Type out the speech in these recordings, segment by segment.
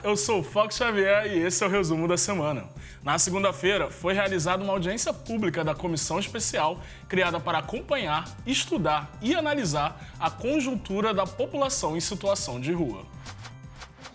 eu sou o Fox Xavier e esse é o resumo da semana. Na segunda-feira, foi realizada uma audiência pública da Comissão Especial, criada para acompanhar, estudar e analisar a conjuntura da população em situação de rua.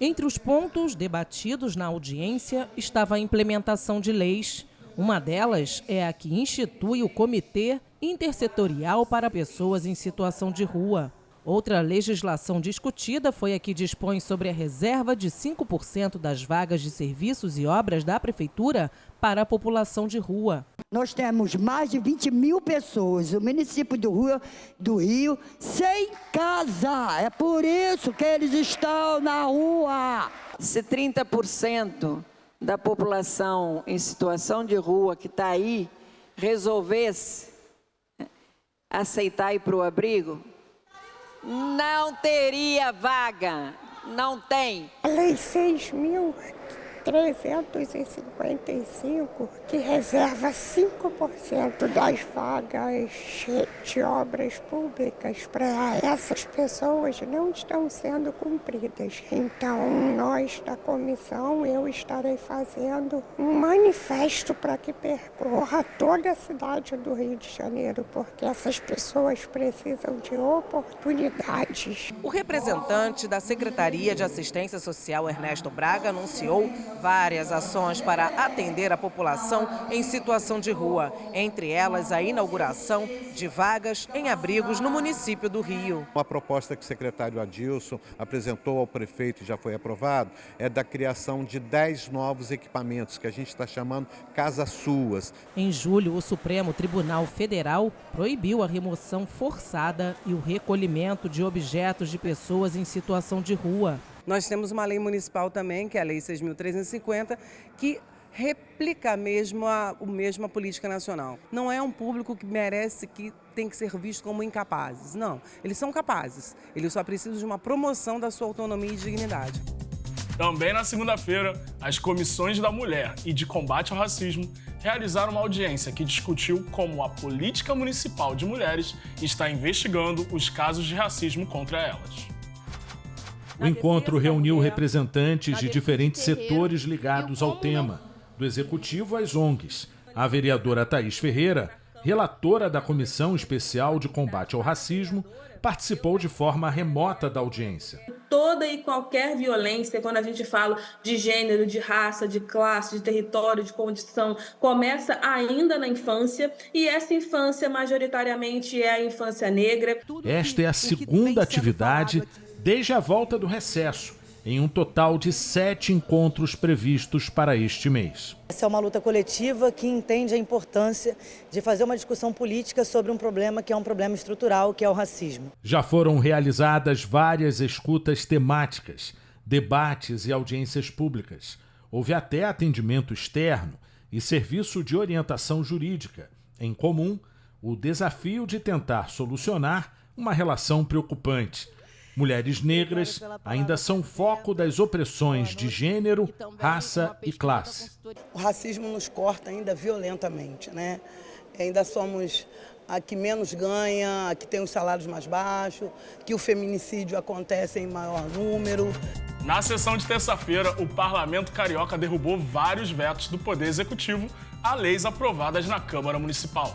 Entre os pontos debatidos na audiência estava a implementação de leis. Uma delas é a que institui o Comitê Intersetorial para Pessoas em Situação de Rua. Outra legislação discutida foi a que dispõe sobre a reserva de 5% das vagas de serviços e obras da Prefeitura para a população de rua. Nós temos mais de 20 mil pessoas, o município do Rio, sem casa. É por isso que eles estão na rua. Se 30% da população em situação de rua que está aí resolvesse aceitar ir para o abrigo, não teria vaga, não tem. A Lei 6.355, que reserva 5% das vagas de obras públicas para essas pessoas, não estão sendo cumpridas. Então, nós da comissão, eu estarei fazendo um manifesto para que percorra toda a cidade do Rio de Janeiro, porque essas pessoas precisam de oportunidades. O representante da Secretaria de Assistência Social, Ernesto Braga, anunciou várias ações para atender a população em situação de rua, entre elas a inauguração de vagas em abrigos no município do Rio. Uma proposta que o secretário Adilson apresentou ao prefeito e já foi aprovado é da criação de 10 novos equipamentos que a gente está chamando Casas Suas. Em julho, o Supremo Tribunal Federal proibiu a remoção forçada e o recolhimento de objetos de pessoas em situação de rua. Nós temos uma lei municipal também, que é a Lei 6.350, que replica a mesma política nacional. Não é um público que merece, que tem que ser visto como incapazes. Não, eles são capazes. Eles só precisam de uma promoção da sua autonomia e dignidade. Também na segunda-feira, as comissões da Mulher e de Combate ao Racismo realizaram uma audiência que discutiu como a política municipal de mulheres está investigando os casos de racismo contra elas. O encontro reuniu representantes de diferentes setores ligados ao tema, do Executivo às ONGs. A vereadora Thaís Ferreira, relatora da Comissão Especial de Combate ao Racismo, participou de forma remota da audiência. Toda e qualquer violência, quando a gente fala de gênero, de raça, de classe, de território, de condição, começa ainda na infância, e essa infância majoritariamente é a infância negra. Esta é a segunda atividade desde a volta do recesso, em um total de 7 encontros previstos para este mês. Essa é uma luta coletiva que entende a importância de fazer uma discussão política sobre um problema que é um problema estrutural, que é o racismo. Já foram realizadas várias escutas temáticas, debates e audiências públicas. Houve até atendimento externo e serviço de orientação jurídica. Em comum, o desafio de tentar solucionar uma relação preocupante. Mulheres negras ainda são foco das opressões de gênero, raça e classe. O racismo nos corta ainda violentamente, né? Ainda somos a que menos ganha, a que tem os salários mais baixos, que o feminicídio acontece em maior número. Na sessão de terça-feira, o Parlamento Carioca derrubou vários vetos do Poder Executivo a leis aprovadas na Câmara Municipal.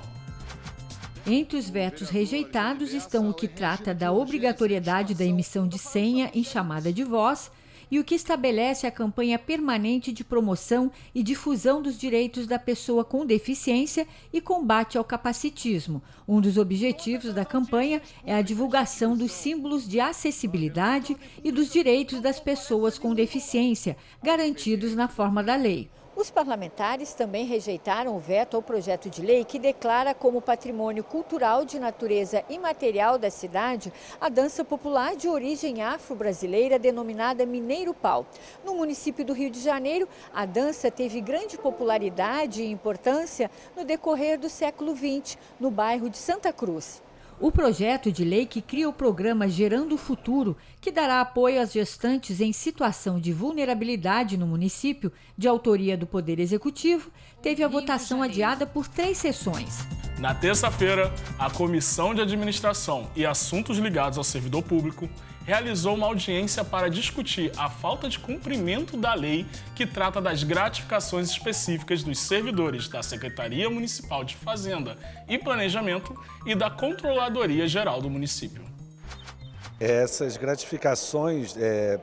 Entre os vetos rejeitados estão o que trata da obrigatoriedade da emissão de senha em chamada de voz e o que estabelece a campanha permanente de promoção e difusão dos direitos da pessoa com deficiência e combate ao capacitismo. Um dos objetivos da campanha é a divulgação dos símbolos de acessibilidade e dos direitos das pessoas com deficiência, garantidos na forma da lei. Os parlamentares também rejeitaram o veto ao projeto de lei que declara como patrimônio cultural de natureza imaterial da cidade a dança popular de origem afro-brasileira denominada Mineiro Pau. No município do Rio de Janeiro, a dança teve grande popularidade e importância no decorrer do século XX, no bairro de Santa Cruz. O projeto de lei que cria o programa Gerando o Futuro, que dará apoio às gestantes em situação de vulnerabilidade no município, de autoria do Poder Executivo, teve a votação adiada por 3 sessões. Na terça-feira, a Comissão de Administração e Assuntos Ligados ao Servidor Público realizou uma audiência para discutir a falta de cumprimento da lei que trata das gratificações específicas dos servidores da Secretaria Municipal de Fazenda e Planejamento e da Controladoria Geral do município. Essas gratificações,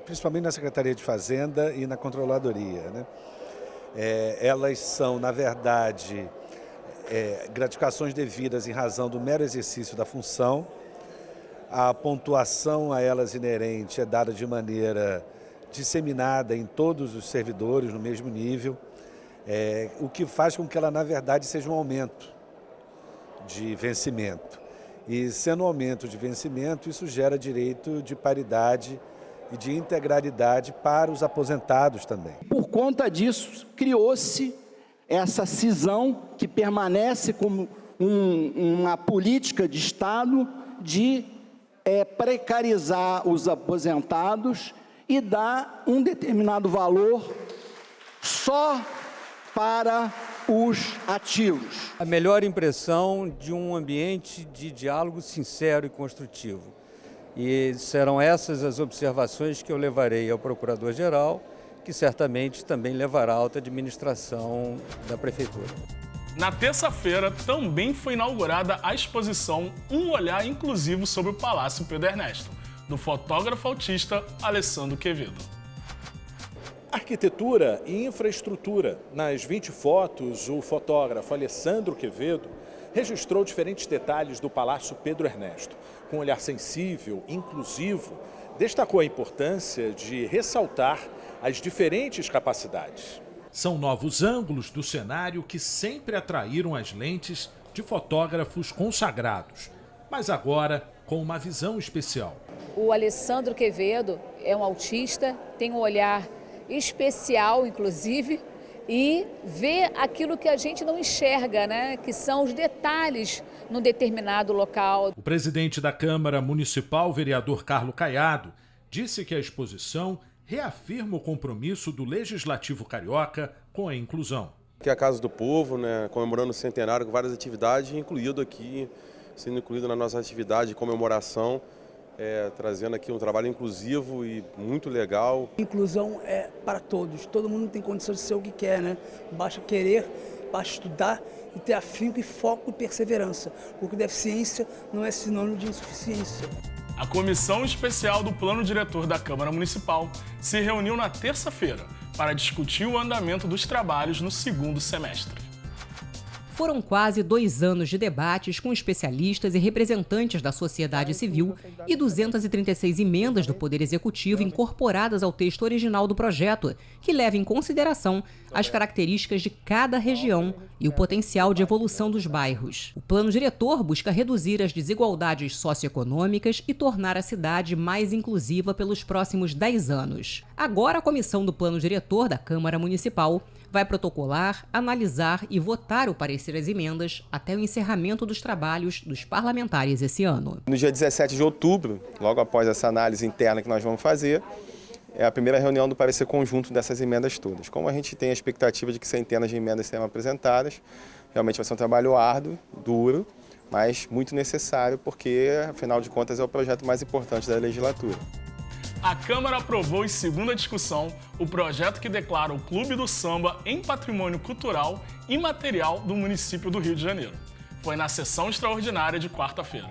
principalmente na Secretaria de Fazenda e na Controladoria, né? Elas são, na verdade, gratificações devidas em razão do mero exercício da função. A pontuação a elas inerente é dada de maneira disseminada em todos os servidores no mesmo nível, o que faz com que ela, na verdade, seja um aumento de vencimento. E sendo um aumento de vencimento, isso gera direito de paridade e de integralidade para os aposentados também. Por conta disso, criou-se essa cisão que permanece como uma política de Estado de precarizar os aposentados e dar um determinado valor só para os ativos. A melhor impressão de um ambiente de diálogo sincero e construtivo. E serão essas as observações que eu levarei ao Procurador-Geral, que certamente também levará à alta administração da Prefeitura. Na terça-feira, também foi inaugurada a exposição Um Olhar Inclusivo sobre o Palácio Pedro Ernesto, do fotógrafo autista Alessandro Quevedo. Arquitetura e infraestrutura. Nas 20 fotos, o fotógrafo Alessandro Quevedo registrou diferentes detalhes do Palácio Pedro Ernesto. Com um olhar sensível, inclusivo, destacou a importância de ressaltar as diferentes capacidades. São novos ângulos do cenário que sempre atraíram as lentes de fotógrafos consagrados, mas agora com uma visão especial. O Alessandro Quevedo é um autista, tem um olhar especial, inclusive, e vê aquilo que a gente não enxerga, né? Que são os detalhes num determinado local. O presidente da Câmara Municipal, vereador Carlos Caiado, disse que a exposição reafirma o compromisso do Legislativo Carioca com a inclusão. Que é a Casa do Povo, né, comemorando o centenário com várias atividades, sendo incluído na nossa atividade de comemoração, trazendo aqui um trabalho inclusivo e muito legal. Inclusão é para todos, todo mundo tem condição de ser o que quer, né? Basta querer, basta estudar e ter afinco e foco e perseverança, porque deficiência não é sinônimo de insuficiência. A Comissão Especial do Plano Diretor da Câmara Municipal se reuniu na terça-feira para discutir o andamento dos trabalhos no segundo semestre. Foram quase 2 anos de debates com especialistas e representantes da sociedade civil e 236 emendas do Poder Executivo incorporadas ao texto original do projeto, que leva em consideração as características de cada região e o potencial de evolução dos bairros. O plano diretor busca reduzir as desigualdades socioeconômicas e tornar a cidade mais inclusiva pelos próximos 10 anos. Agora, a comissão do plano diretor da Câmara Municipal vai protocolar, analisar e votar o parecer às emendas até o encerramento dos trabalhos dos parlamentares esse ano. No dia 17 de outubro, logo após essa análise interna que nós vamos fazer, é a primeira reunião do parecer conjunto dessas emendas todas. Como a gente tem a expectativa de que centenas de emendas serão apresentadas, realmente vai ser um trabalho árduo, duro, mas muito necessário, porque, afinal de contas, é o projeto mais importante da legislatura. A Câmara aprovou em segunda discussão o projeto que declara o Clube do Samba em patrimônio cultural e material do município do Rio de Janeiro. Foi na sessão extraordinária de quarta-feira.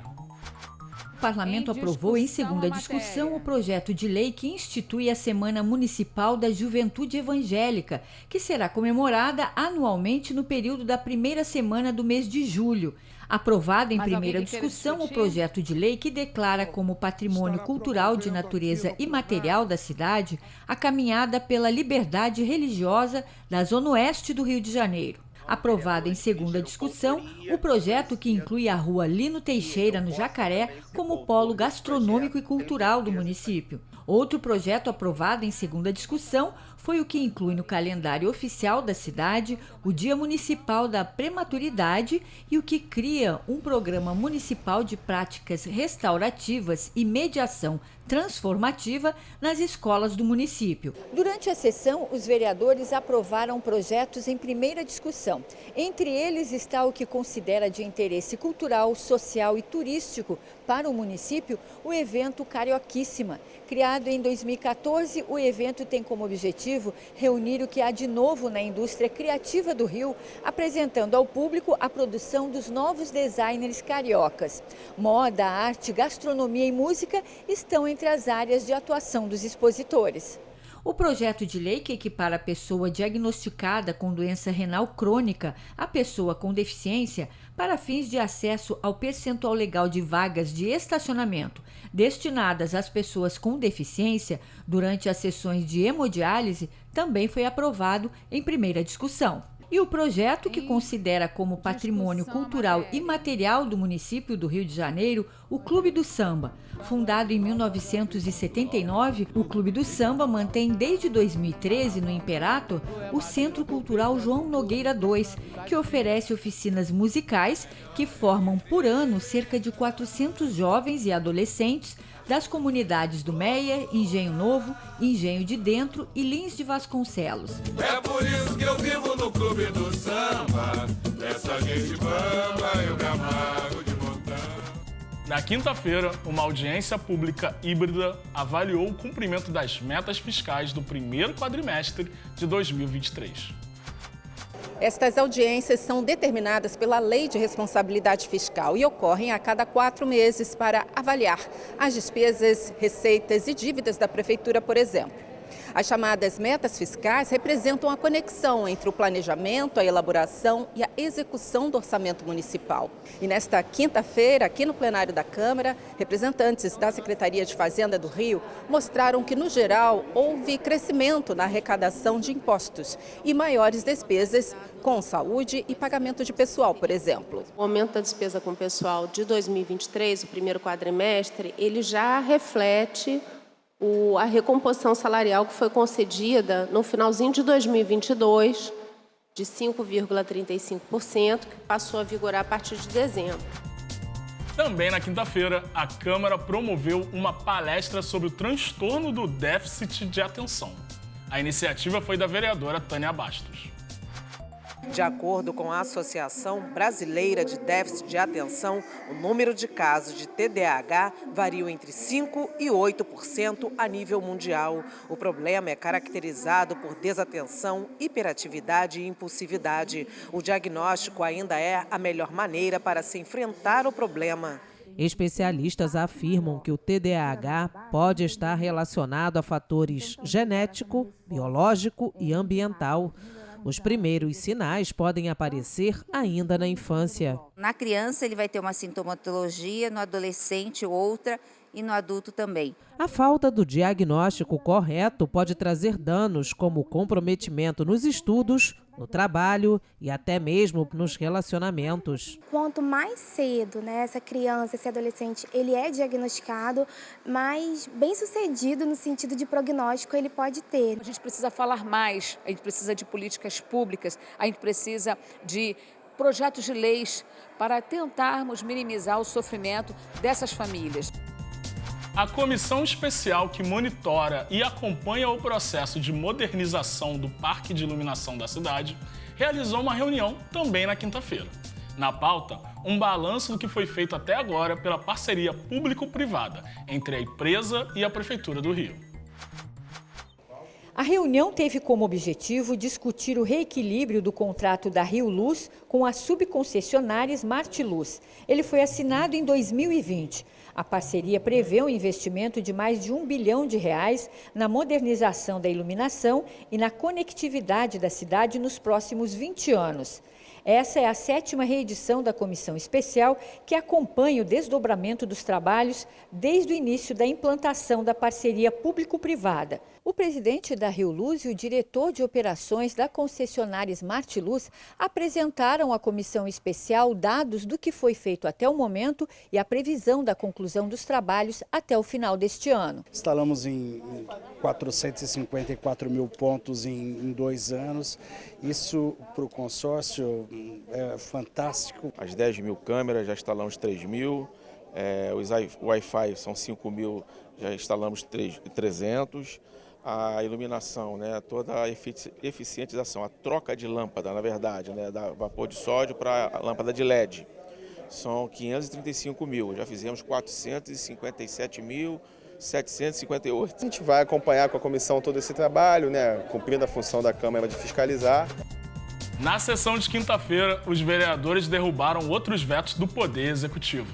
O Parlamento aprovou em segunda discussão o projeto de lei que institui a Semana Municipal da Juventude Evangélica, que será comemorada anualmente no período da primeira semana do mês de julho. Aprovado em primeira discussão o projeto de lei que declara como patrimônio cultural de natureza imaterial da cidade a caminhada pela liberdade religiosa da Zona Oeste do Rio de Janeiro. Aprovado em segunda discussão o projeto que inclui a Rua Lino Teixeira, no Jacaré, como polo gastronômico e cultural do município. Outro projeto aprovado em segunda discussão foi o que inclui no calendário oficial da cidade o Dia Municipal da Prematuridade e o que cria um programa municipal de práticas restaurativas e mediação transformativa nas escolas do município. Durante a sessão, os vereadores aprovaram projetos em primeira discussão. Entre eles está o que considera de interesse cultural, social e turístico para o município o evento Carioquíssima. Criado em 2014, o evento tem como objetivo reunir o que há de novo na indústria criativa do Rio, apresentando ao público a produção dos novos designers cariocas. Moda, arte, gastronomia e música estão entre as áreas de atuação dos expositores. O projeto de lei que equipara a pessoa diagnosticada com doença renal crônica à pessoa com deficiência para fins de acesso ao percentual legal de vagas de estacionamento destinadas às pessoas com deficiência durante as sessões de hemodiálise também foi aprovado em primeira discussão. E o projeto, que considera como patrimônio cultural imaterial do município do Rio de Janeiro o Clube do Samba. Fundado em 1979, o Clube do Samba mantém desde 2013 no Imperator o Centro Cultural João Nogueira II, que oferece oficinas musicais que formam por ano cerca de 400 jovens e adolescentes das comunidades do Meia, Engenho Novo, Engenho de Dentro e Lins de Vasconcelos. É por isso que eu vivo no Clube do Samba, dessa gente bamba eu me amargo de montão. Na quinta-feira, uma audiência pública híbrida avaliou o cumprimento das metas fiscais do primeiro quadrimestre de 2023. Estas audiências são determinadas pela Lei de Responsabilidade Fiscal e ocorrem a cada 4 meses para avaliar as despesas, receitas e dívidas da Prefeitura, por exemplo. As chamadas metas fiscais representam a conexão entre o planejamento, a elaboração e a execução do orçamento municipal. E nesta quinta-feira, aqui no plenário da Câmara, representantes da Secretaria de Fazenda do Rio mostraram que, no geral, houve crescimento na arrecadação de impostos e maiores despesas com saúde e pagamento de pessoal, por exemplo. O aumento da despesa com pessoal de 2023, o primeiro quadrimestre, ele já reflete a recomposição salarial que foi concedida no finalzinho de 2022, de 5,35%, que passou a vigorar a partir de dezembro. Também na quinta-feira, a Câmara promoveu uma palestra sobre o transtorno do déficit de atenção. A iniciativa foi da vereadora Tânia Bastos. De acordo com a Associação Brasileira de Déficit de Atenção, o número de casos de TDAH varia entre 5% e 8% a nível mundial. O problema é caracterizado por desatenção, hiperatividade e impulsividade. O diagnóstico ainda é a melhor maneira para se enfrentar o problema. Especialistas afirmam que o TDAH pode estar relacionado a fatores genético, biológico e ambiental. Os primeiros sinais podem aparecer ainda na infância. Na criança ele vai ter uma sintomatologia, no adolescente outra e no adulto também. A falta do diagnóstico correto pode trazer danos como comprometimento nos estudos, no trabalho e até mesmo nos relacionamentos. Quanto mais cedo, essa criança, esse adolescente, ele é diagnosticado, mais bem-sucedido no sentido de prognóstico ele pode ter. A gente precisa falar mais, a gente precisa de políticas públicas, a gente precisa de projetos de leis para tentarmos minimizar o sofrimento dessas famílias. A comissão especial que monitora e acompanha o processo de modernização do parque de iluminação da cidade realizou uma reunião também na quinta-feira. Na pauta, um balanço do que foi feito até agora pela parceria público-privada entre a empresa e a Prefeitura do Rio. A reunião teve como objetivo discutir o reequilíbrio do contrato da Rio Luz com a subconcessionária Smart Luz. Ele foi assinado em 2020. A parceria prevê um investimento de mais de R$ 1 bilhão na modernização da iluminação e na conectividade da cidade nos próximos 20 anos. Essa é a 7ª reedição da comissão especial que acompanha o desdobramento dos trabalhos desde o início da implantação da parceria público-privada. O presidente da Rio Luz e o diretor de operações da concessionária Smart Luz apresentaram à comissão especial dados do que foi feito até o momento e a previsão da conclusão dos trabalhos até o final deste ano. Instalamos em 454 mil pontos em 2 anos. Isso para o consórcio é fantástico. As 10 mil câmeras, já instalamos 3 mil. Os Wi-Fi são 5 mil, já instalamos 300. A iluminação, né, toda a eficientização, a troca de lâmpada, na verdade, né, da vapor de sódio para a lâmpada de LED. São 535 mil, já fizemos 457.758. A gente vai acompanhar com a comissão todo esse trabalho, né, cumprindo a função da Câmara de fiscalizar. Na sessão de quinta-feira, os vereadores derrubaram outros vetos do Poder Executivo.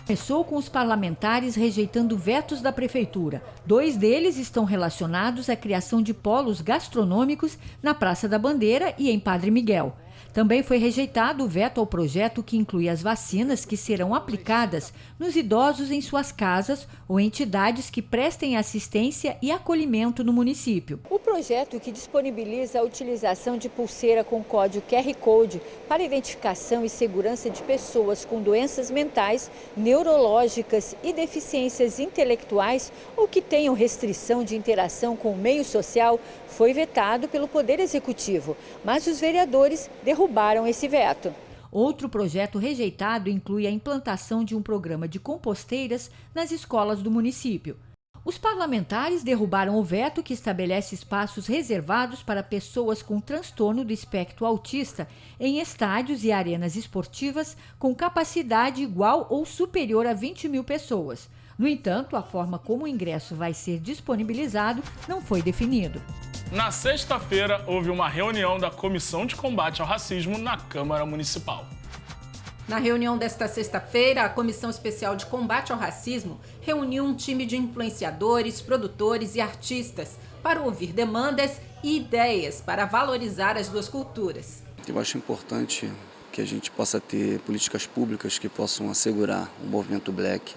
Começou com os parlamentares rejeitando vetos da Prefeitura. 2 deles estão relacionados à criação de polos gastronômicos na Praça da Bandeira e em Padre Miguel. Também foi rejeitado o veto ao projeto que inclui as vacinas que serão aplicadas nos idosos em suas casas ou entidades que prestem assistência e acolhimento no município. O projeto, que disponibiliza a utilização de pulseira com código QR Code para identificação e segurança de pessoas com doenças mentais, neurológicas e deficiências intelectuais ou que tenham restrição de interação com o meio social, foi vetado pelo Poder Executivo, mas os vereadores derrubaram esse veto. Outro projeto rejeitado inclui a implantação de um programa de composteiras nas escolas do município. Os parlamentares derrubaram o veto que estabelece espaços reservados para pessoas com transtorno do espectro autista em estádios e arenas esportivas com capacidade igual ou superior a 20 mil pessoas. No entanto, a forma como o ingresso vai ser disponibilizado não foi definido. Na sexta-feira, houve uma reunião da Comissão de Combate ao Racismo na Câmara Municipal. Na reunião desta sexta-feira, a Comissão Especial de Combate ao Racismo reuniu um time de influenciadores, produtores e artistas para ouvir demandas e ideias para valorizar as duas culturas. Eu acho importante que a gente possa ter políticas públicas que possam assegurar o movimento black.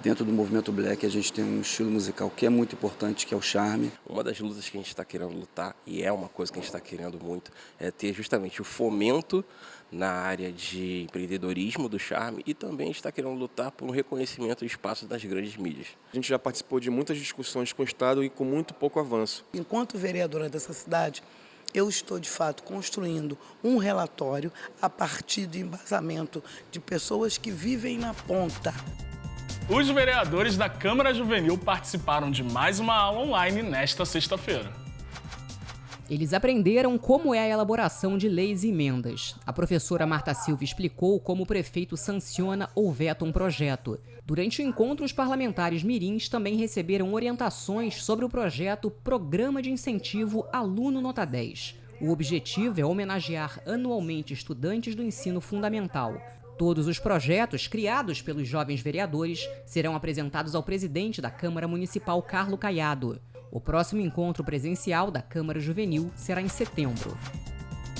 Dentro do movimento black a gente tem um estilo musical que é muito importante, que é o charme. Uma das lutas que a gente está querendo lutar, e é uma coisa que a gente está querendo muito, é ter justamente o fomento na área de empreendedorismo do charme e também está querendo lutar por um reconhecimento e espaço das grandes mídias. A gente já participou de muitas discussões com o Estado e com muito pouco avanço. Enquanto vereadora dessa cidade, eu estou, de fato, construindo um relatório a partir de embasamento de pessoas que vivem na ponta. Os vereadores da Câmara Juvenil participaram de mais uma aula online nesta sexta-feira. Eles aprenderam como é a elaboração de leis e emendas. A professora Marta Silva explicou como o prefeito sanciona ou veta um projeto. Durante o encontro, os parlamentares mirins também receberam orientações sobre o projeto Programa de Incentivo Aluno Nota 10. O objetivo é homenagear anualmente estudantes do ensino fundamental. Todos os projetos criados pelos jovens vereadores serão apresentados ao presidente da Câmara Municipal, Carlo Caiado. O próximo encontro presencial da Câmara Juvenil será em setembro.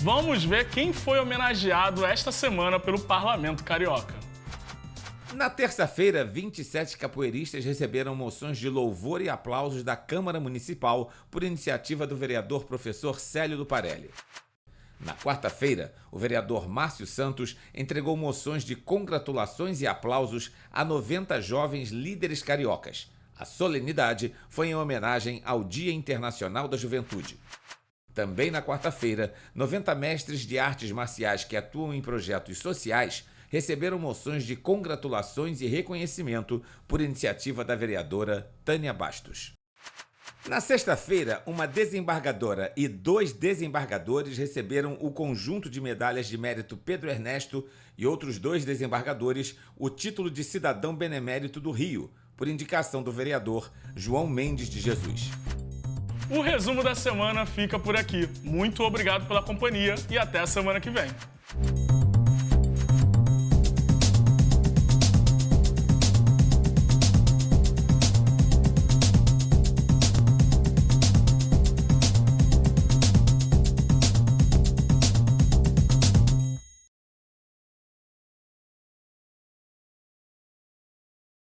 Vamos ver quem foi homenageado esta semana pelo Parlamento Carioca. Na terça-feira, 27 capoeiristas receberam moções de louvor e aplausos da Câmara Municipal por iniciativa do vereador professor Célio Luparelli. Na quarta-feira, o vereador Márcio Santos entregou moções de congratulações e aplausos a 90 jovens líderes cariocas. A solenidade foi em homenagem ao Dia Internacional da Juventude. Também na quarta-feira, 90 mestres de artes marciais que atuam em projetos sociais receberam moções de congratulações e reconhecimento por iniciativa da vereadora Tânia Bastos. Na sexta-feira, uma desembargadora e 2 desembargadores receberam o conjunto de medalhas de mérito Pedro Ernesto e outros 2 desembargadores o título de cidadão benemérito do Rio, por indicação do vereador João Mendes de Jesus. O resumo da semana fica por aqui. Muito obrigado pela companhia e até a semana que vem.